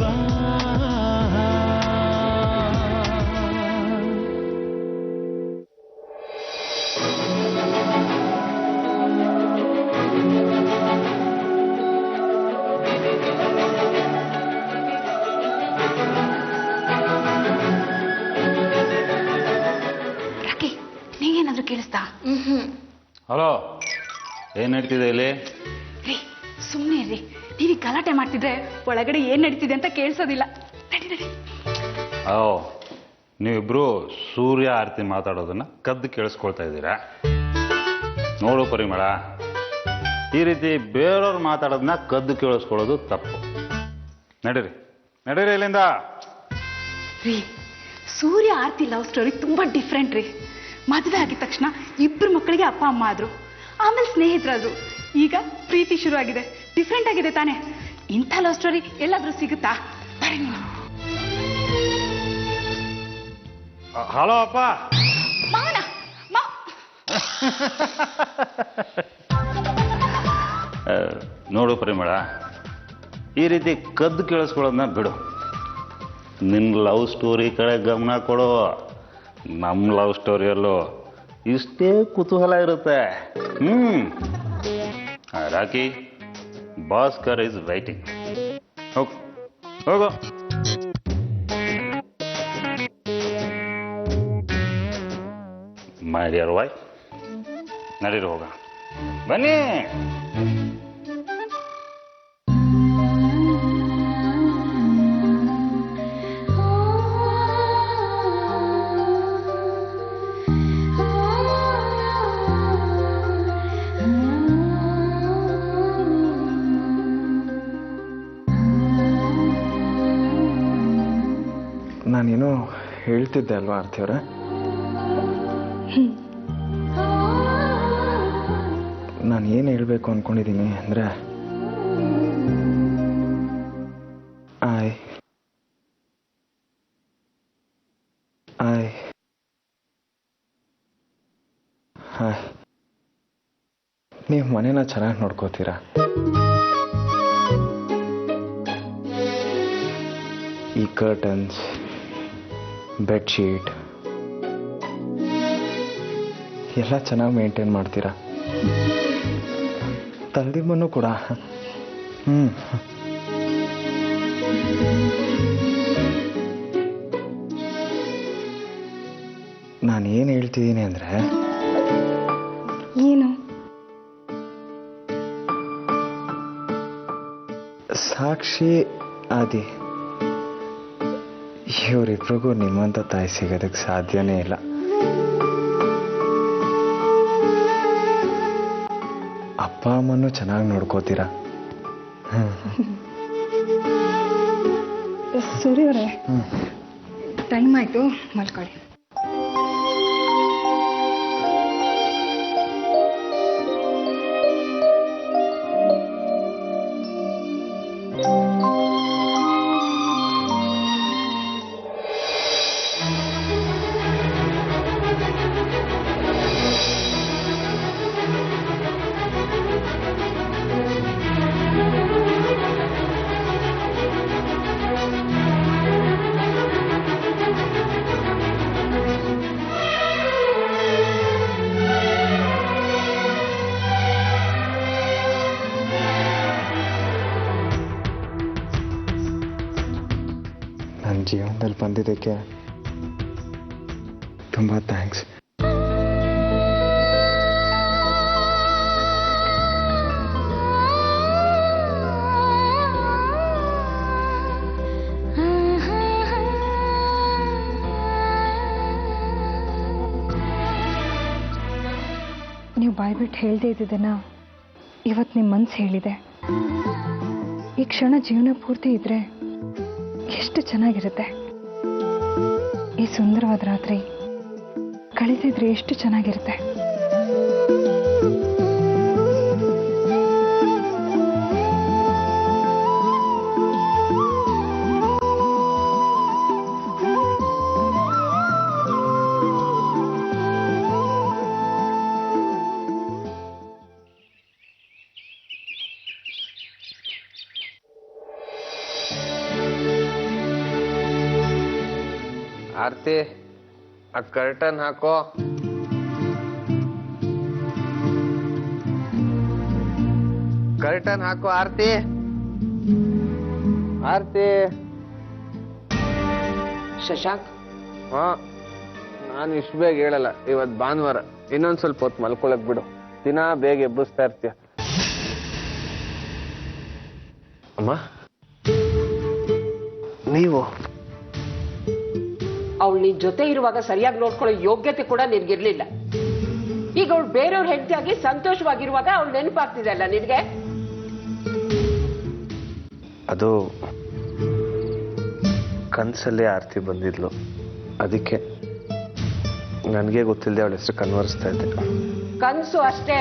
ಬಾ. ರಾಕಿ, ನೀಗೇನಾದ್ರೂ ಕೇಳಿಸ್ತಾ? ಹಲೋ, ಏನು ನಡೀತಿದೆ ಇಲ್ಲಿ? ರೀ ಸುಮ್ಮನೆ ರೀ, ನೀವೀಗ ಗಲಾಟೆ ಮಾಡ್ತಿದ್ರೆ ಒಳಗಡೆ ಏನ್ ನಡೀತಿದೆ ಅಂತ ಕೇಳಿಸೋದಿಲ್ಲ. ನಡಿ ನಡಿ. ಓ, ನೀವಿಬ್ರು ಸೂರ್ಯ ಆರತಿ ಮಾತಾಡೋದನ್ನ ಕದ್ದು ಕೇಳಿಸ್ಕೊಳ್ತಾ ಇದ್ದೀರಾ? ನೋಡು ಪರಿಮಳ, ಈ ರೀತಿ ಬೇರೆಯವ್ರು ಮಾತಾಡೋದನ್ನ ಕದ್ದು ಕೇಳಿಸ್ಕೊಳ್ಳೋದು ತಪ್ಪು. ನಡೀರಿ ನಡೀರಿ ಇಲ್ಲಿಂದ. ರೀ, ಸೂರ್ಯ ಆರ್ತಿ ಲವ್ ಸ್ಟೋರಿ ತುಂಬಾ ಡಿಫ್ರೆಂಟ್ ರೀ. ಮದುವೆ ಆಗಿದ ತಕ್ಷಣ ಇಬ್ಬರು ಮಕ್ಕಳಿಗೆ ಅಪ್ಪ ಅಮ್ಮ ಆದ್ರು, ಆಮೇಲೆ ಸ್ನೇಹಿತರಾದ್ರು, ಈಗ ಪ್ರೀತಿ ಶುರು ಆಗಿದೆ. ಡಿಫ್ರೆಂಟ್ ಆಗಿದೆ ತಾನೆ? ಇಂಥ ಲವ್ ಸ್ಟೋರಿ ಎಲ್ಲಾದ್ರೂ ಸಿಗುತ್ತಾ? ಬರೀ ನೀನು. ಹಲೋ ಅಪ್ಪ. ಮಾವನ ನೋಡು ಪರಿಮಳ, ಈ ರೀತಿ ಕದ್ದು ಕೇಳಿಸ್ಕೊಳ್ಳೋದನ್ನ ಬಿಡು. ನಿನ್ನ ಲವ್ ಸ್ಟೋರಿ ಕಡೆ ಗಮನ ಕೊಡು. ನಮ್ಮ ಲವ್ ಸ್ಟೋರಿಯಲ್ಲೂ ಇಷ್ಟೇ ಕುತೂಹಲ ಇರುತ್ತೆ. Rocky, Bhaskar is waiting. ಹೋಗು ಹೋಗು. ಮೈ ಡಿಯರ್ ವೈಫ್, ನಡೀರಿ ಹೋಗ. ಬನ್ನಿ. ನಾನೇನೋ ಹೇಳ್ತಿದ್ದೆ ಅಲ್ವಾ ಆರ್ತಿಯವರೇ? ನಾನು ಏನು ಹೇಳಬೇಕು ಅಂದ್ಕೊಂಡಿದ್ದೀನಿ ಅಂದರೆ, ನೀವು ಮನೇನ ಚೆನ್ನಾಗಿ ನೋಡ್ಕೋತೀರಾ? ಈ ಕರ್ಟನ್ಸ್, ಬೆಡ್ಶೀಟ್ ಎಲ್ಲ ಚೆನ್ನಾಗಿ ಮೇಂಟೈನ್ ಮಾಡ್ತೀರಾ? ತಲೆದಿಂಬನ್ನು ಕೂಡ. ನಾನು ಏನು ಹೇಳ್ತಿದ್ದೀನಿ ಅಂದರೆ, ಏನು? ಸಾಕ್ಷಿ ಆದಿ ಇವರಿಬ್ರಿಗೂ ನಿಮ್ಮಂಥ ತಾಯಿ ಸಿಗೋದಕ್ಕೆ ಸಾಧ್ಯನೇ ಇಲ್ಲ. ಅಪ್ಪ ಅಮ್ಮನೂ ಚೆನ್ನಾಗಿ ನೋಡ್ಕೋತೀರಾ? ಸೂರ್ಯ ಅವರೇ, ಟೈಮ್ ಆಯ್ತು, ಮಲ್ಕೊಳ್ಳಿ. ನನ್ನ ಜೀವನದಲ್ಲಿ ಬಂದಿದ್ದಕ್ಕೆ ತುಂಬ ಥ್ಯಾಂಕ್ಸ್. ನೀವು ಬಾಯ್ಬಿಟ್ಟು ಹೇಳ್ದೇ ಇದ್ದಿದ್ದನ್ನ ಇವತ್ತು ನಿಮ್ಮ ಮನಸ್ಸು ಹೇಳಿದೆ. ಈ ಕ್ಷಣ ಜೀವನ ಪೂರ್ತಿ ಇದ್ರೆ ಎಷ್ಟು ಚೆನ್ನಾಗಿರುತ್ತೆ. ಈ ಸುಂದರವಾದ ರಾತ್ರಿ ಕಳೀತಿದ್ರೆ ಎಷ್ಟು ಚೆನ್ನಾಗಿರುತ್ತೆ. ಆರ್ತಿ ಆ ಕರ್ಟನ್ ಹಾಕೋ. ಕರ್ಟನ್ ಹಾಕೋ ಆರ್ತಿ. ಆರ್ತಿ. ಶಶಾಂಕ್, ಹಾ, ನಾನು ಇಷ್ಟು ಬೇಗ ಹೇಳಲ್ಲ. ಇವತ್ತು ಭಾನುವಾರ, ಇನ್ನೊಂದ್ ಸ್ವಲ್ಪ ಹೊತ್ತು ಮಲ್ಕೊಳಕ್ ಬಿಡು. ದಿನ ಬೇಗ ಎಬ್ಬಿಸ್ತಾ ಇರ್ತೀಯ. ಅಮ್ಮ, ನೀವು ಅವಳು ನಿನ್ ಜೊತೆ ಇರುವಾಗ ಸರಿಯಾಗಿ ನೋಡ್ಕೊಳ್ಳೋ ಯೋಗ್ಯತೆ ಕೂಡ ನಿನ್ಗಿರ್ಲಿಲ್ಲ. ಈಗ ಅವಳು ಬೇರೆಯವ್ರ ಹೆಂಡತಿಯಾಗಿ ಸಂತೋಷವಾಗಿರುವಾಗ ಅವಳು ನೆನಪಾಗ್ತಿದೆ ಅಲ್ಲ ನಿನ್ಗೆ? ಅದು ಕನ್ಸಲ್ಲೇ ಆರ್ತಿ ಬಂದಿದ್ಲು, ಅದಕ್ಕೆ ನನಗೆ ಗೊತ್ತಿಲ್ಲದೆ ಅವಳ ಹೆಸರು ಕನ್ವರ್ಸ್ತಾ ಇದ್ದೆ. ಕನ್ಸು ಅಷ್ಟೇ,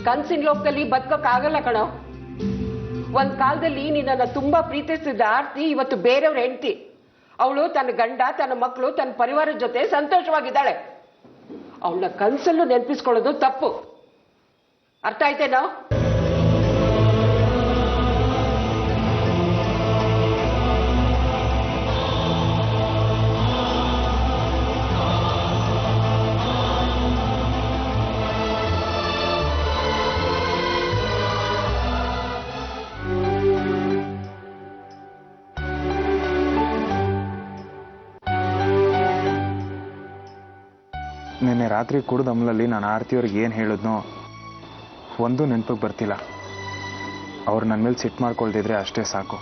ಕನ್ಸಿನ ಲೋಕದಲ್ಲಿ ಬದುಕೋಕ್ಕಾಗಲ್ಲ ಕಣೋ. ಒಂದ್ ಕಾಲದಲ್ಲಿ ನಿನ್ನನ್ನ ತುಂಬಾ ಪ್ರೀತಿಸಿದ ಆರ್ತಿ ಇವತ್ತು ಬೇರೆಯವ್ರ ಹೆಂಡತಿ. ಅವಳು ತನ್ನ ಗಂಡ, ತನ್ನ ಮಕ್ಕಳು, ತನ್ನ ಪರಿವಾರದ ಜೊತೆ ಸಂತೋಷವಾಗಿದ್ದಾಳೆ. ಅವಳನ್ನ ಕನ್ಸಲ್ಲೂ ನೆನಪಿಸ್ಕೊಳ್ಳೋದು ತಪ್ಪು. ಅರ್ಥ ಆಯ್ತೇನೋ? ನಿನ್ನೆ ರಾತ್ರಿ ಕುಡಿದ ಅಮಲಲ್ಲಿ ನಾನು ಆರ್ತಿಯವ್ರಿಗೆ ಏನು ಹೇಳಿದ್ನೋ ಒಂದು ನೆನಪಿಗೆ ಬರ್ತಿಲ್ಲ. ಅವ್ರು ನನ್ನ ಮೇಲೆ ಸಿಟ್ಟು ಮಾಡ್ಕೊಳ್ದಿದ್ರೆ ಅಷ್ಟೇ ಸಾಕು.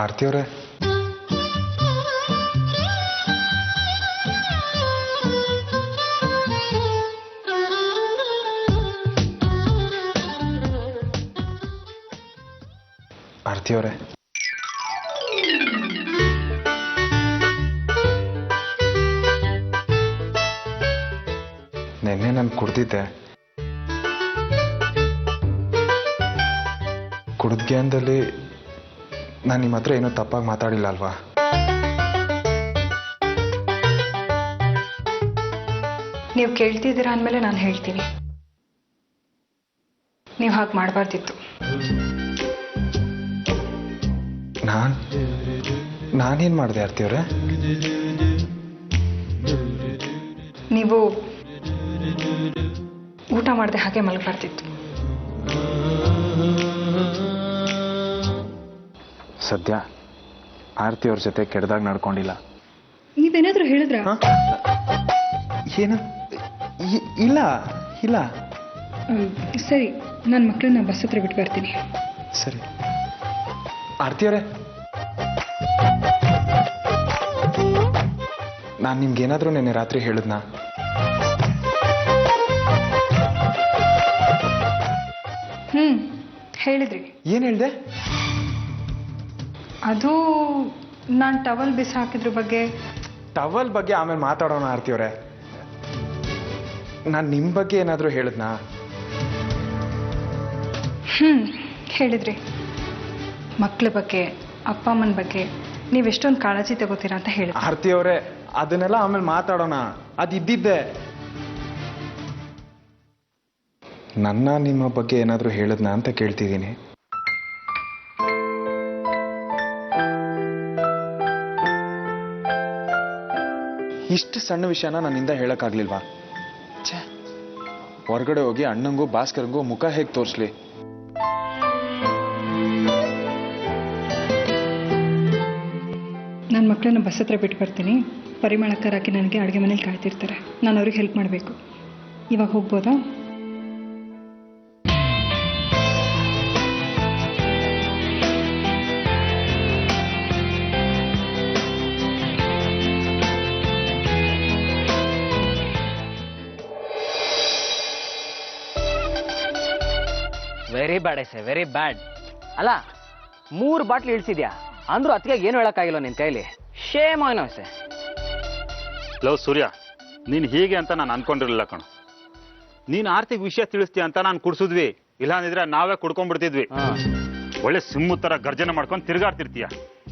ಆರ್ತಿಯವ್ರೆ, ಆರ್ತಿಯವ್ರೆ, ನಿನ್ನೆ ನಾನು ಕುಡ್ದಿದ್ದೆ. ಕುಡಿದ ಜ್ಞಾನದಲ್ಲಿ ನಾನು ನಿಮ್ಮ ಹತ್ರ ಏನೋ ತಪ್ಪಾಗಿ ಮಾತಾಡಿಲ್ಲ ಅಲ್ವಾ? ನೀವು ಕೇಳ್ತಿದ್ದೀರಾ ಅಂದಮೇಲೆ ನಾನು ಹೇಳ್ತೀನಿ, ನೀವು ಹಾಗೆ ಮಾಡಬಾರ್ದಿತ್ತು. ನಾನೇನು ಮಾಡಿದೆ ಆರ್ತಿಯವ್ರೆ? ನೀವು ಊಟ ಮಾಡದೆ ಹಾಗೆ ಮಲಗಬಾರ್ದಿತ್ತು. ಸದ್ಯ ಆರ್ತಿಯವ್ರ ಜೊತೆ ಕೆಟ್ಟದಾಗ ನಡ್ಕೊಂಡಿಲ್ಲ. ನೀವೇನಾದ್ರೂ ಹೇಳಿದ್ರ? ಏನು? ಇಲ್ಲ ಇಲ್ಲ. ಸರಿ, ನನ್ನ ಮಕ್ಕಳನ್ನ ಬಸ್ ಹತ್ರ ಬಿಟ್ಟು ಬರ್ತೀನಿ. ಸರಿ ಆರ್ತಿಯವ್ರೆ, ನಾನು ನಿಮ್ಗೇನಾದ್ರೂ ನಿನ್ನೆ ರಾತ್ರಿ ಹೇಳಿದ್ನಾ? ಹೇಳಿದ್ರಿ. ಏನು ಹೇಳಿದೆ? ಅದು ನಾನು ಟವಲ್ ಬಿಸಿ ಹಾಕಿದ್ರ ಬಗ್ಗೆ. ಟವಲ್ ಬಗ್ಗೆ ಆಮೇಲೆ ಮಾತಾಡೋಣ ಆರ್ತಿಯವ್ರೆ. ನಾನು ನಿಮ್ಮ ಬಗ್ಗೆ ಏನಾದರೂ ಹೇಳಿದ್ನಾ? ಹೇಳಿದ್ರಿ. ಮಕ್ಕಳ ಬಗ್ಗೆ, ಅಪ್ಪ ಅಮ್ಮನ ಬಗ್ಗೆ ನೀವೆಷ್ಟೊಂದು ಕಾಳಜಿ ತಗೋತೀರಾ ಅಂತ ಹೇಳಿ. ಆರ್ತಿಯವ್ರೆ, ಅದನ್ನೆಲ್ಲ ಆಮೇಲೆ ಮಾತಾಡೋಣ. ಅದಿದ್ದಿದ್ದೆ. ನನ್ನ ನಿಮ್ಮ ಬಗ್ಗೆ ಏನಾದರೂ ಹೇಳಿದ್ನಾ ಅಂತ ಕೇಳ್ತಿದ್ದೀನಿ. ಇಷ್ಟು ಸಣ್ಣ ವಿಷಯನ ನನ್ನಿಂದ ಹೇಳಕ್ಕಾಗ್ಲಿಲ್ವಾ? ಛೇ, ಹೊರಗಡೆ ಹೋಗಿ ಅಣ್ಣಂಗೂ ಭಾಸ್ಕರ್ಗೂ ಮುಖ ಹೇಗೆ ತೋರಿಸ್ಲಿ? ನನ್ನ ಮಕ್ಕಳನ್ನ ಬಸ್ ಹತ್ರ ಬಿಟ್ಟು ಬರ್ತೀನಿ. ಪರಿಮಳಕ್ಕರಾಕಿ ನನಗೆ ಅಡುಗೆ ಮನೇಲಿ ಕಾಯ್ತಿರ್ತಾರೆ. ನಾನು ಅವ್ರಿಗೆ ಹೆಲ್ಪ್ ಮಾಡಬೇಕು. ಇವಾಗ ಹೋಗ್ಬೋದಾ? Very bad ಐಸೆ, very bad. ಅಲ್ಲ, 3 ಬಾಟ್ಲಿ ಇಳಿಸಿದ್ಯಾ ಅಂದ್ರೂ ಅದಕ್ಕೆ ಏನು ಹೇಳಕ್ಕಾಗಿಲ್ಲ ನಿನ್ ಕೈಲಿ. ಶೇಮ್ ಏನೋ ಐಸೆ. ಲವ್ ಸೂರ್ಯ, ನೀನು ಹೀಗೆ ಅಂತ ನಾನು ಅನ್ಕೊಂಡಿರಲಿಲ್ಲ ಕಣು. ನೀನು ಆರ್ತಿಗೆ ವಿಷಯ ತಿಳಿಸ್ತೀಯ ಅಂತ ನಾನು ಕುಡ್ಸಿದ್ವಿ. ಇಲ್ಲ ಅಂದಿದ್ರೆ ನಾವೇ ಕುಡ್ಕೊಂಡ್ಬಿಡ್ತಿದ್ವಿ. ಒಳ್ಳೆ ಸಿಮ್ಮು ತರ ಗರ್ಜನೆ ಮಾಡ್ಕೊಂಡು ತಿರ್ಗಾಡ್ತಿರ್ತೀಯ.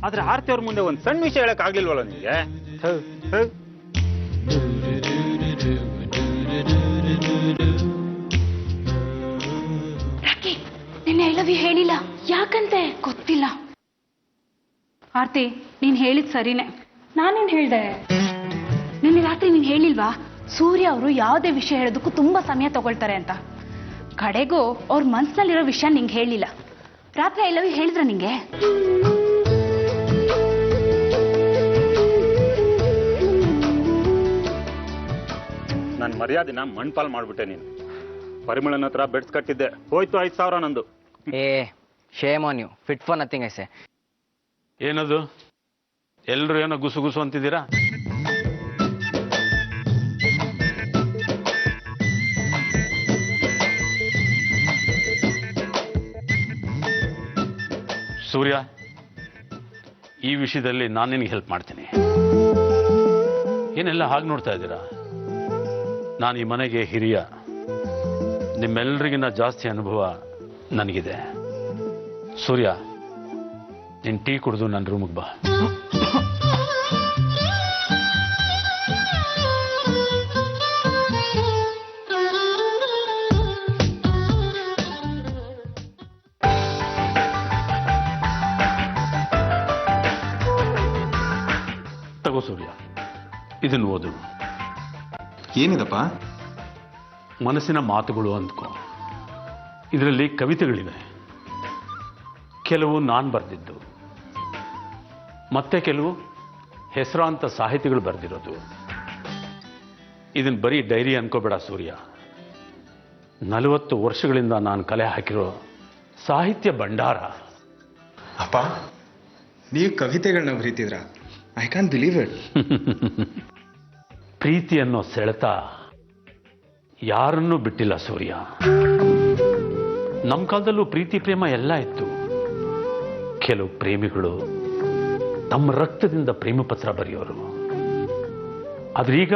ಆದ್ರೆ ಆರ್ತಿ ಅವ್ರ ಮುಂದೆ ಒಂದು ಸಣ್ಣ ವಿಷಯ ಹೇಳಕ್ ಆಗ್ಲಿಲ್ವಲ್ಲ ನಿಮಗೆ? ನಿನ್ನೆ ಐ ಲವ್ ಯು ಹೇಳಿಲ್ಲ. ಯಾಕಂತೆ ಗೊತ್ತಿಲ್ಲ. ಆರ್ತಿ ನೀನ್ ಹೇಳಿದ್ ಸರಿನೇ. ನಾನೇನು ಹೇಳಿದೆ? ನಿನ್ನೆ ರಾತ್ರಿ ನೀನ್ ಹೇಳಿಲ್ವಾ ಸೂರ್ಯ ಅವರು ಯಾವುದೇ ವಿಷಯ ಹೇಳೋದಕ್ಕೂ ತುಂಬಾ ಸಮಯ ತಗೊಳ್ತಾರೆ ಅಂತ. ಕಡೆಗೂ ಅವ್ರ ಮನ್ಸಿನಲ್ಲಿರೋ ವಿಷಯ ನಿಂಗೆ ಹೇಳಿಲ್ಲ. ರಾತ್ರಿ ಐ ಲವ್ ಯು ಹೇಳಿದ್ರ ನಿಂಗೆ? ನನ್ನ ಮರ್ಯಾದಿನ ಮಣ್ಪಾಲ್ ಮಾಡ್ಬಿಟ್ಟೆ ನೀನು. ಪರಿಮಳನ ಹತ್ರ ಬೆಡ್ಸ್ ಕಟ್ಟಿದ್ದೆ, ಹೋಯ್ತು 5,000 ನಂದು. ಏ shame on you, fit for nothing ಐಸೆ. ಏನದು ಎಲ್ರು ಏನೋ ಗುಸು ಗುಸು ಅಂತಿದ್ದೀರಾ? ಸೂರ್ಯ, ಈ ವಿಷಯದಲ್ಲಿ ನಾನು ನಿನಗೆ ಹೆಲ್ಪ್ ಮಾಡ್ತೀನಿ. ಏನೆಲ್ಲ ಹಾಗೆ ನೋಡ್ತಾ ಇದ್ದೀರಾ? ನಾನು ಈ ಮನೆಗೆ ಹಿರಿಯ, ನಿಮ್ಮೆಲ್ಲರಿಗಿನ್ನ ಜಾಸ್ತಿ ಅನುಭವ ನನಗಿದೆ. ಸೂರ್ಯ, ನೀನು ಟೀ ಕುಡಿದು ನನ್ನ ರೂಮಿಗೆ ಬಾ. ತಗೋ ಸೂರ್ಯ, ಇದನ್ನು ಓದು. ಏನಿದಪ್ಪ? ಮನಸ್ಸಿನ ಮಾತುಗಳು ಅಂದ್ಕೋ. ಇದರಲ್ಲಿ ಕವಿತೆಗಳಿವೆ. ಕೆಲವು ನಾನು ಬರೆದಿದ್ದು, ಮತ್ತೆ ಕೆಲವು ಹೆಸರಾಂತ ಸಾಹಿತಿಗಳು ಬರೆದಿರೋದು. ಇದನ್ನು ಬರೀ ಡೈರಿ ಅನ್ಕೋಬೇಡ ಸೂರ್ಯ. 40 ವರ್ಷಗಳಿಂದ ನಾನು ಕಲೆ ಹಾಕಿರೋ ಸಾಹಿತ್ಯ ಭಂಡಾರ. ಅಪ್ಪ, ನೀವು ಕವಿತೆಗಳನ್ನ ಬರೀತಿದ್ರ? I can believe it. ಪ್ರೀತಿ ಅನ್ನೋ ಸೆಳೆತ ಯಾರನ್ನೂ ಬಿಟ್ಟಿಲ್ಲ ಸೂರ್ಯ. ನಮ್ಮ ಕಾಲದಲ್ಲೂ ಪ್ರೀತಿ ಪ್ರೇಮ ಎಲ್ಲ ಇತ್ತು. ಕೆಲವು ಪ್ರೇಮಿಗಳು ತಮ್ಮ ರಕ್ತದಿಂದ ಪ್ರೇಮ ಪತ್ರ ಬರೆಯೋರು. ಆದ್ರೀಗ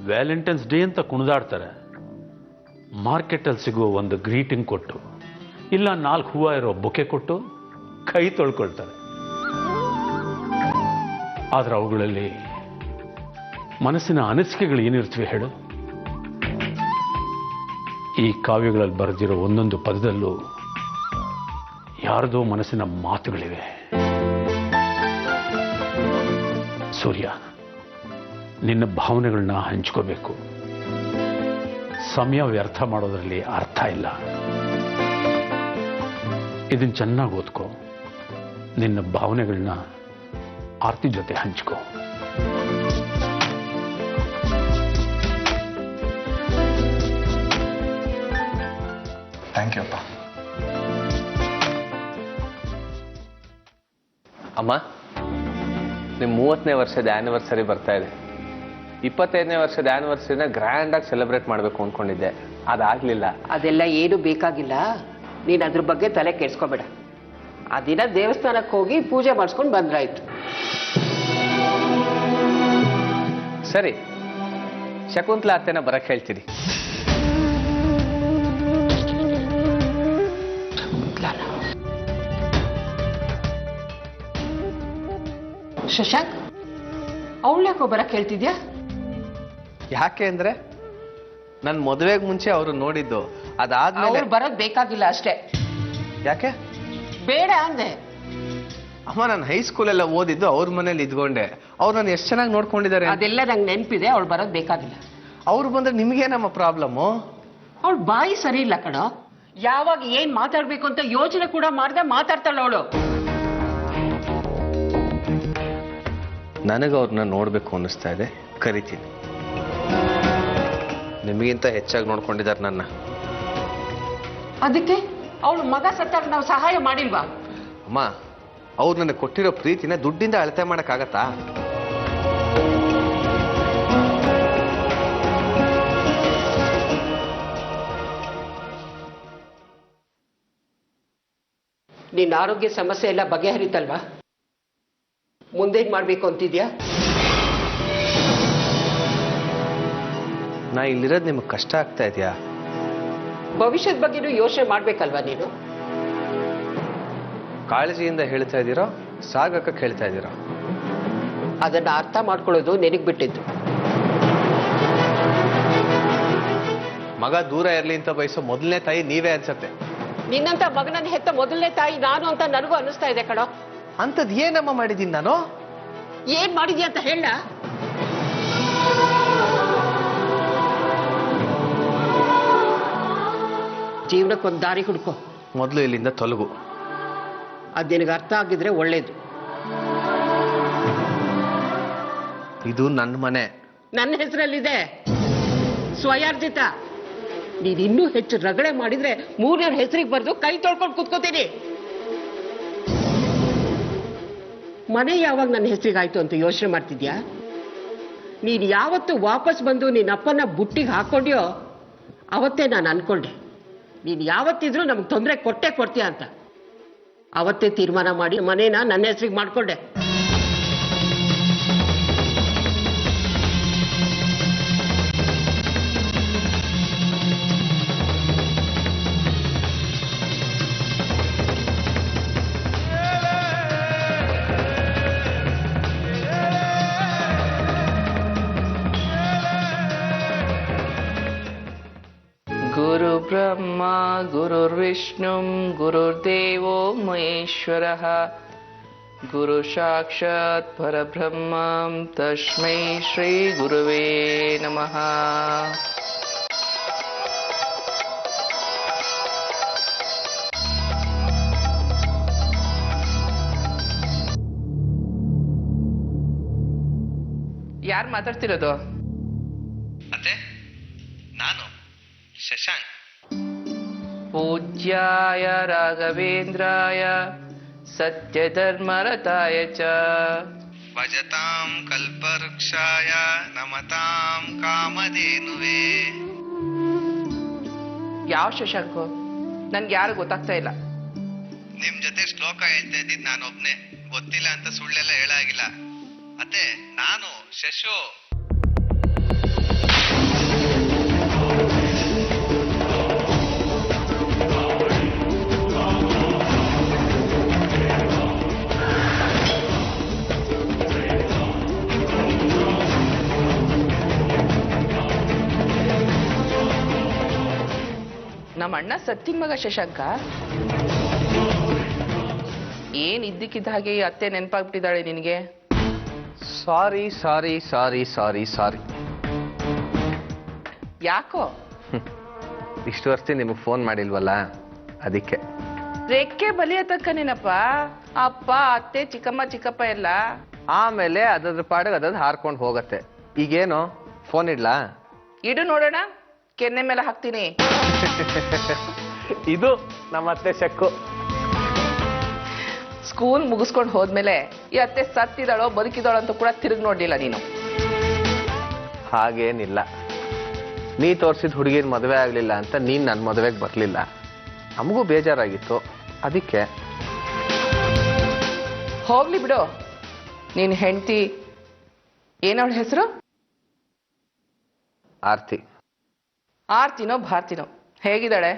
ವ್ಯಾಲೆಂಟೈನ್ಸ್ ಡೇ ಅಂತ ಕುಣಿದಾಡ್ತಾರೆ. ಮಾರ್ಕೆಟಲ್ಲಿ ಸಿಗುವ ಒಂದು ಗ್ರೀಟಿಂಗ್ ಕೊಟ್ಟು, ಇಲ್ಲ 4 ಹೂವು ಇರೋ ಬೊಕ್ಕೆ ಕೊಟ್ಟು ಕೈ ತೊಳ್ಕೊಳ್ತಾರೆ. ಆದ್ರೆ ಅವುಗಳಲ್ಲಿ ಮನಸ್ಸಿನ ಅನಿಸಿಕೆಗಳು ಏನಿರ್ತವೆ ಹೇಳು? ಈ ಕಾವ್ಯಗಳಲ್ಲಿ ಬರೆದಿರೋ ಒಂದೊಂದು ಪದದಲ್ಲೂ ಯಾರದೋ ಮನಸ್ಸಿನ ಮಾತುಗಳಿವೆ. ಸೂರ್ಯ, ನಿನ್ನ ಭಾವನೆಗಳನ್ನ ಹಂಚ್ಕೋಬೇಕು. ಸಮಯ ವ್ಯರ್ಥ ಮಾಡೋದ್ರಲ್ಲಿ ಅರ್ಥ ಇಲ್ಲ. ಇದನ್ನ ಚೆನ್ನಾಗಿ ಓದ್ಕೋ. ನಿನ್ನ ಭಾವನೆಗಳನ್ನ ಆರ್ತಿ ಜೊತೆ ಹಂಚ್ಕೋ. ಥ್ಯಾಂಕ್ ಯು ಅಪ್ಪ. ಅಮ್ಮ, ನಿಮ್ಮ 30ನೇ ವರ್ಷದ ಆ್ಯನಿವರ್ಸರಿ ಬರ್ತಾ ಇದೆ. 25ನೇ ವರ್ಷದ ಆ್ಯನಿವರ್ಸರಿನ ಗ್ರ್ಯಾಂಡಾಗಿ ಸೆಲೆಬ್ರೇಟ್ ಮಾಡಬೇಕು ಅಂದ್ಕೊಂಡಿದ್ದೆ, ಅದಾಗಲಿಲ್ಲ. ಅದೆಲ್ಲ ಏನು ಬೇಕಾಗಿಲ್ಲ. ನೀನು ಅದ್ರ ಬಗ್ಗೆ ತಲೆ ಕೆಡ್ಸ್ಕೊಬೇಡ. ಆ ದಿನ ದೇವಸ್ಥಾನಕ್ಕೆ ಹೋಗಿ ಪೂಜೆ ಮಾಡಿಸ್ಕೊಂಡು ಬಂದ್ರಾಯ್ತು. ಸರಿ, ಶಕುಂತಲಾ ಅತ್ತೆನ ಬರಕ್ಕೆ ಹೇಳ್ತೀನಿ. ಶಶಾಂಕ್, ಅವಳ್ಯಾಕೋ ಬರಕ್ಕೆ ಹೇಳ್ತಿದ್ಯಾ? ಯಾಕೆ ಅಂದ್ರೆ ನನ್ನ ಮದುವೆಗೆ ಮುಂಚೆ ಅವರು ನೋಡಿದ್ದು, ಅದಾದ್ಮೇಲೆ ಅವ್ರು ಬರೋದ್ ಬೇಕಾಗಿಲ್ಲ ಅಷ್ಟೇ. ಯಾಕೆ ಬೇಡ ಅಂದೆ. ಅಮ್ಮ, ನಾನು ಹೈಸ್ಕೂಲ್ ಎಲ್ಲ ಓದಿದ್ದು ಅವ್ರ ಮನೇಲಿ ಇದ್ಕೊಂಡೆ. ಅವ್ರು ನಾನು ಎಷ್ಟು ಚೆನ್ನಾಗಿ ನೋಡ್ಕೊಂಡಿದ್ದಾರೆ. ಅದೆಲ್ಲ ನಂಗೆ ನೆನಪಿದೆ. ಅವಳು ಬರೋದ್ ಬೇಕಾಗಿಲ್ಲ. ಅವ್ರು ಬಂದ್ರೆ ನಿಮ್ಗೇನಮ್ಮ ಪ್ರಾಬ್ಲಮ್ಮು? ಅವಳು ಬಾಯಿ ಸರಿ ಇಲ್ಲ ಕಣೋ. ಯಾವಾಗ ಏನ್ ಮಾತಾಡ್ಬೇಕು ಅಂತ ಯೋಚನೆ ಕೂಡ ಮಾಡ್ದೆ ಮಾತಾಡ್ತಾಳ ಅವಳು. ನನಗೆ ಅವ್ರನ್ನ ನೋಡ್ಬೇಕು ಅನ್ನಿಸ್ತಾ ಇದೆ, ಕರಿತೀನಿ. ನಿಮಗಿಂತ ಹೆಚ್ಚಾಗಿ ನೋಡ್ಕೊಂಡಿದ್ದಾರೆ ನನ್ನ. ಅದಕ್ಕೆ ಅವಳು ಮಗ ಸತ್ತಾಗ ನಾವು ಸಹಾಯ ಮಾಡಿಲ್ವಾ? ಅಮ್ಮ, ಅವ್ರು ನನಗೆ ಕೊಟ್ಟಿರೋ ಪ್ರೀತಿನ ದುಡ್ಡಿಂದ ಅಳತೆ ಮಾಡಕ್ಕಾಗತ್ತಾ? ನಿನ್ನ ಆರೋಗ್ಯ ಸಮಸ್ಯೆ ಎಲ್ಲ ಬಗೆಹರಿತಲ್ವಾ? ಮುಂದೇನ್ ಮಾಡ್ಬೇಕು ಅಂತಿದ್ಯಾ? ನಾ ಇಲ್ಲಿರೋದು ನಿಮಗೆ ಕಷ್ಟ ಆಗ್ತಾ ಇದೆಯಾ? ಭವಿಷ್ಯದ ಬಗ್ಗೆನೂ ಯೋಚನೆ ಮಾಡ್ಬೇಕಲ್ವಾ ನೀನು? ಕಾಳಜಿಯಿಂದ ಹೇಳ್ತಾ ಇದ್ದೀರೋ, ಸಾಗಕ್ಕೆ ಹೇಳ್ತಾ ಇದ್ದೀರೋ? ಅದನ್ನ ಅರ್ಥ ಮಾಡ್ಕೊಳ್ಳೋದು ನಿನಗ್ ಬಿಟ್ಟಿದ್ದು. ಮಗ ದೂರ ಇರ್ಲಿ ಅಂತ ಬಯಸೋ ಮೊದಲನೇ ತಾಯಿ ನೀವೇ ಅನ್ಸತ್ತೆ. ನಿನ್ನಂತ ಮಗನನ್ನ ಹೆತ್ತ ಮೊದಲನೇ ತಾಯಿ ನಾನು ಅಂತ ನನಗೂ ಅನ್ನಿಸ್ತಾ ಇದೆ ಕಣೋ. ಅಂಥದ್ದು ಏನಮ್ಮ ಮಾಡಿದ್ದೀನಿ ನಾನು? ಏನ್ ಮಾಡಿದ್ಯಾ ಅಂತ ಹೇಳ. ಜೀವನಕ್ಕೊಂದು ದಾರಿ ಹುಡ್ಕೋ. ಮೊದಲು ಇಲ್ಲಿಂದ ತೊಲಗು. ಅದ್ ನಿನಗೆ ಅರ್ಥ ಆಗಿದ್ರೆ ಒಳ್ಳೇದು. ಇದು ನನ್ನ ಮನೆ. ನನ್ನ ಹೆಸರಲ್ಲಿದೆ, ಸ್ವಯಾರ್ಜಿತ. ನೀನ್ ಇನ್ನೂ ಹೆಚ್ಚು ರಗಳೆ ಮಾಡಿದ್ರೆ ಮೂರನೇ ಹೆಸರಿಗೆ ಬರೆದು ಕೈ ತೊಳ್ಕೊಂಡು ಕುತ್ಕೋತೀನಿ. ಮನೆ ಯಾವಾಗ ನನ್ನ ಹೆಸರಿಗಾಯ್ತು ಅಂತ ಯೋಚನೆ ಮಾಡ್ತಿದ್ಯಾ? ನೀನ್ ಯಾವತ್ತು ವಾಪಸ್ ಬಂದು ನಿನ್ನ ಅಪ್ಪನ ಬುಟ್ಟಿಗೆ ಹಾಕೊಂಡ್ಯೋ ಅವತ್ತೇ ನಾನು ಅನ್ಕೊಂಡೆ ನೀನ್ ಯಾವತ್ತಿದ್ರೂ ನಮ್ಗೆ ತೊಂದರೆ ಕೊಡ್ತೀಯ ಅಂತ. ಅವತ್ತೇ ತೀರ್ಮಾನ ಮಾಡಿ ಮನೇನ ನನ್ನ ಹೆಸರಿಗೆ ಮಾಡ್ಕೊಂಡೆ. ಗುರು ಬ್ರಹ್ಮ ಗುರುರ್ವಿಷ್ಣು ಗುರುರ್ದೇವೋ ಮಹೇಶ್ವರಃ ಗುರು ಸಾಕ್ಷಾತ್ ಪರಬ್ರಹ್ಮ ತಸ್ಮೈ ಶ್ರೀ ಗುರುವೇ ನಮಃ. ಯಾರು ಮಾತಾಡ್ತಿರೋದು? ಶಶಾಂಕ್. ಪೂಜ್ಯಾಯ ರಾಘವೇಂದ್ರಾಯ ಸತ್ಯಧರ್ಮರತಾಯ ಚ ಭಜತಾಂ ಕಲ್ಪವೃಕ್ಷಾಯ ನಮತಾಂ ಕಾಮಧೇನುವೇ. ಯಾವ ಶಶಾಂಕು? ನನ್ಗೆ ಯಾರು ಗೊತ್ತಾಗ್ತಾ ಇಲ್ಲ. ನಿಮ್ ಜೊತೆ ಶ್ಲೋಕ ಹೇಳ್ತಾ ಇದ್ದಿದ್ ನಾನೊಬ್ನೇ. ಗೊತ್ತಿಲ್ಲ ಅಂತ ಸುಳ್ಳೆಲ್ಲ ಹೇಳಾಗಿಲ್ಲ. ಅತ್ತೆ, ನಾನು ಶಶು. ನಮ್ಮ ಅಣ್ಣ ಸತ್ತಿನ ಮಗ ಶಶಾಂಕ. ಏನ್ ಇದ್ದಕ್ಕಿದ್ದ ಹಾಗೆ ಈ ಅತ್ತೆ ನೆನಪಾಗ್ಬಿಟ್ಟಿದ್ದಾಳೆ ನಿನಗೆ? ಸಾರಿ ಸಾರಿ ಸಾರಿ ಸಾರಿ ಸಾರಿ. ಯಾಕೋ? ಇಷ್ಟು ವರ್ಷ ನಿಮಗೆ ಫೋನ್ ಮಾಡಿಲ್ವಲ್ಲ, ಅದಕ್ಕೆ. ರೆಕ್ಕೆ ಬಲಿಯ ತಕ್ಕನೇನಪ್ಪ, ಅಪ್ಪ ಅತ್ತೆ ಚಿಕ್ಕಪ್ಪ ಎಲ್ಲ. ಆಮೇಲೆ ಅದ್ರ ಪಾಡಿಗೆ ಅದ್ ಹಾರ್ಕೊಂಡು ಹೋಗತ್ತೆ. ಈಗೇನು ಫೋನ್ ಇಡ್ಲಾ? ಇಡು ನೋಡೋಣ, ಕೆನ್ನೆ ಮೇಲೆ ಹಾಕ್ತೀನಿ. ಇದು ನಮ್ಮ ಅತ್ತೆ ಶಕ್ಕು. ಸ್ಕೂಲ್ ಮುಗಿಸ್ಕೊಂಡು ಹೋದ್ಮೇಲೆ ಈ ಅತ್ತೆ ಸತ್ತಿದಾಳೋ ಬದುಕಿದಾಳೋ ಅಂತ ಕೂಡ ತಿರುಗಿ ನೋಡ್ಲಿಲ್ಲ ನೀನು. ಹಾಗೇನಿಲ್ಲ, ನೀ ತೋರಿಸಿದ ಹುಡುಗಿನ ಮದುವೆ ಆಗ್ಲಿಲ್ಲ ಅಂತ ನೀನ್ ನನ್ನ ಮದುವೆಗೆ ಬರ್ಲಿಲ್ಲ. ನಮಗೂ ಬೇಜಾರಾಗಿತ್ತು, ಅದಕ್ಕೆ. ಹೋಗ್ಲಿ ಬಿಡು. ನೀನ್ ಹೆಂಡತಿ ಏನವಳ ಹೆಸರು? ಆರ್ತಿ. ಆರ್ತಿನೋ ಭಾರ್ತಿನೋ, ಹೇಗಿದ್ದಾಳೆ?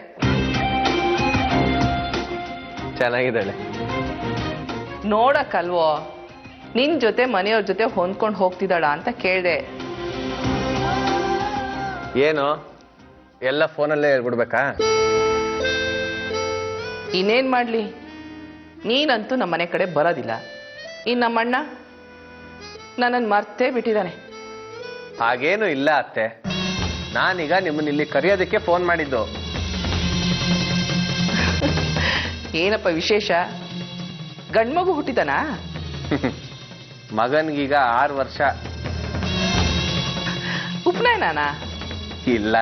ಚೆನ್ನಾಗಿದ್ದಾಳೆ. ನೋಡಕ್ಕಲ್ವೋ, ನಿನ್ ಜೊತೆ ಮನೆಯವ್ರ ಜೊತೆ ಹೊಂದ್ಕೊಂಡು ಹೋಗ್ತಿದ್ದಾಳ ಅಂತ ಕೇಳ್ದೆ. ಏನು ಎಲ್ಲ ಫೋನಲ್ಲೇ ಹೇಳ್ಬಿಡ್ಬೇಕಾ? ಇನ್ನೇನ್ ಮಾಡ್ಲಿ, ನೀನಂತೂ ನಮ್ಮ ಮನೆ ಕಡೆ ಬರೋದಿಲ್ಲ. ಇನ್ ನಮ್ಮಣ್ಣ ನನ್ನನ್ನು ಮರ್ತೇ ಬಿಟ್ಟಿದ್ದಾನೆ. ಹಾಗೇನು ಇಲ್ಲ ಅತ್ತೆ, ನಾನೀಗ ನಿಮ್ಮನ್ನ ಇಲ್ಲಿ ಕರೆಯೋದಕ್ಕೆ ಫೋನ್ ಮಾಡಿದ್ದು. ಏನಪ್ಪ ವಿಶೇಷ? ಗಂಡ್ಮಗು ಹುಟ್ಟಿದಾನ? ಮಗನ್ಗೀಗ 6 ವರ್ಷ. ಉಪನಯನ? ಇಲ್ಲ.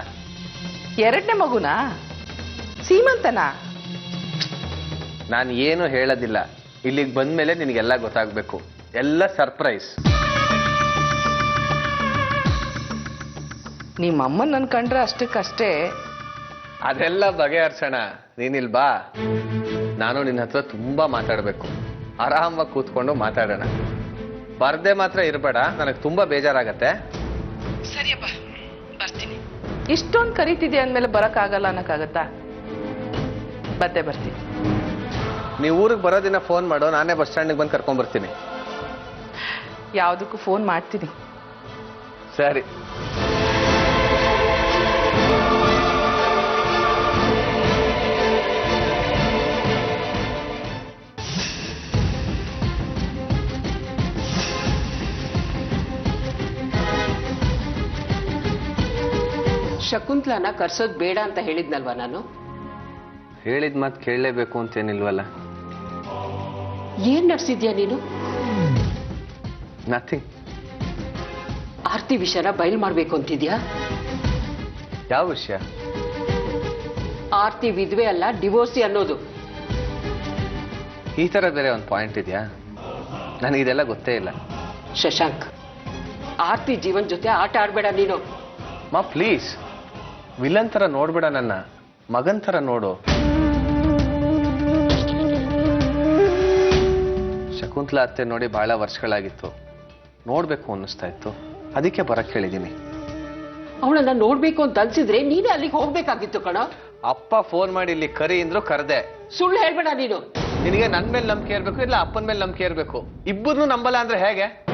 2ನೇ ಮಗುನಾ? ಸೀಮಂತನ? ನಾನು ಏನು ಹೇಳೋದಿಲ್ಲ. ಇಲ್ಲಿಗೆ ಬಂದ್ಮೇಲೆ ನಿನಗೆಲ್ಲ ಗೊತ್ತಾಗ್ಬೇಕು. ಎಲ್ಲ ಸರ್ಪ್ರೈಸ್. ನಿಮ್ಮ ಅಮ್ಮನ್ ನನ್ ಕಂಡ್ರೆ ಅಷ್ಟಕ್ಕಷ್ಟೇ. ಅದೆಲ್ಲ ಬಗೆಹರ್ಸೋಣ, ನೀನಿಲ್ ಬಾ. ನಾನು ನಿನ್ನ ಹತ್ರ ತುಂಬಾ ಮಾತಾಡ್ಬೇಕು. ಆರಾಮವಾಗಿ ಕೂತ್ಕೊಂಡು ಮಾತಾಡೋಣ. ಬರ್ದೆ ಮಾತ್ರ ಇರಬೇಡ, ನನಗೆ ತುಂಬಾ ಬೇಜಾರಾಗತ್ತೆ. ಸರಿಯಪ್ಪ, ಬರ್ತೀನಿ. ಇಷ್ಟೊಂದು ಕರಿತಿದ್ಯಾ ಅಂದ್ಮೇಲೆ ಬರಕ್ಕಾಗಲ್ಲ ಅನ್ನಕ್ಕಾಗತ್ತಾ? ಬರ್ತೀನಿ. ನೀವು ಊರಿಗೆ ಬರೋ ದಿನ ಫೋನ್ ಮಾಡೋ, ನಾನೇ ಬಸ್ ಸ್ಟ್ಯಾಂಡಿಗೆ ಬಂದು ಕರ್ಕೊಂಡ್ ಬರ್ತೀನಿ. ಯಾವುದಕ್ಕೂ ಫೋನ್ ಮಾಡ್ತೀನಿ. ಸರಿ. ಶಕುಂತ್ಲನ ಕರ್ಸೋದ್ ಬೇಡ ಅಂತ ಹೇಳಿದ್ನಲ್ವಾ ನಾನು? ಹೇಳಿದ ಮಾತು ಕೇಳಲೇಬೇಕು ಅಂತೇನಿಲ್ವಲ್ಲ. ಏನ್ ನಡ್ಸಿದ್ಯಾ ನೀನು? ನಥಿಂಗ್. ಆರ್ತಿ ವಿಷಯನ ಬಯಲು ಮಾಡ್ಬೇಕು ಅಂತಿದ್ಯಾ? ಯಾವ ವಿಷಯ? ಆರ್ತಿ ವಿಧವೆ ಅಲ್ಲ, ಡಿವೋರ್ಸಿ ಅನ್ನೋದು. ಈ ತರ ಬೇರೆ ಒಂದು ಪಾಯಿಂಟ್ ಇದೆಯಾ? ನನಗಿದೆಲ್ಲ ಗೊತ್ತೇ ಇಲ್ಲ. ಶಶಾಂಕ್, ಆರ್ತಿ ಜೀವನ್ ಜೊತೆ ಆಟ ಆಡ್ಬೇಡ ನೀನು. ಮಾ ಪ್ಲೀಸ್, ವಿಲನ್ ತರ ನೋಡ್ಬೇಡ, ನನ್ನ ಮಗನ್ ತರ ನೋಡು. ಶಕುಂತಲಾ ಅತ್ತೆ ನೋಡಿ ಬಹಳ ವರ್ಷಗಳಾಗಿತ್ತು, ನೋಡ್ಬೇಕು ಅನ್ನಿಸ್ತಾ ಇತ್ತು, ಅದಕ್ಕೆ ಬರಕ್ ಹೇಳಿದೀನಿ. ಅವಳನ್ನ ನೋಡ್ಬೇಕು ಅಂತ ಅನ್ಸಿದ್ರೆ ನೀನೇ ಅಲ್ಲಿಗೆ ಹೋಗ್ಬೇಕಾಗಿತ್ತು ಕಣ. ಅಪ್ಪ ಫೋನ್ ಮಾಡಿ ಇಲ್ಲಿ ಕರಿ ಅಂದ್ರು ಕರೆದೆ. ಸುಳ್ಳು ಹೇಳ್ಬೇಡ ನೀನು. ನಿನಗೆ ನನ್ ಮೇಲೆ ನಂಬಿಕೆ ಇರ್ಬೇಕು, ಇಲ್ಲ ಅಪ್ಪನ ಮೇಲೆ ನಂಬಿಕೆ ಇರ್ಬೇಕು. ಇಬ್ಬರನ್ನು ನಂಬಲ್ಲ ಅಂದ್ರೆ ಹೇಗೆ?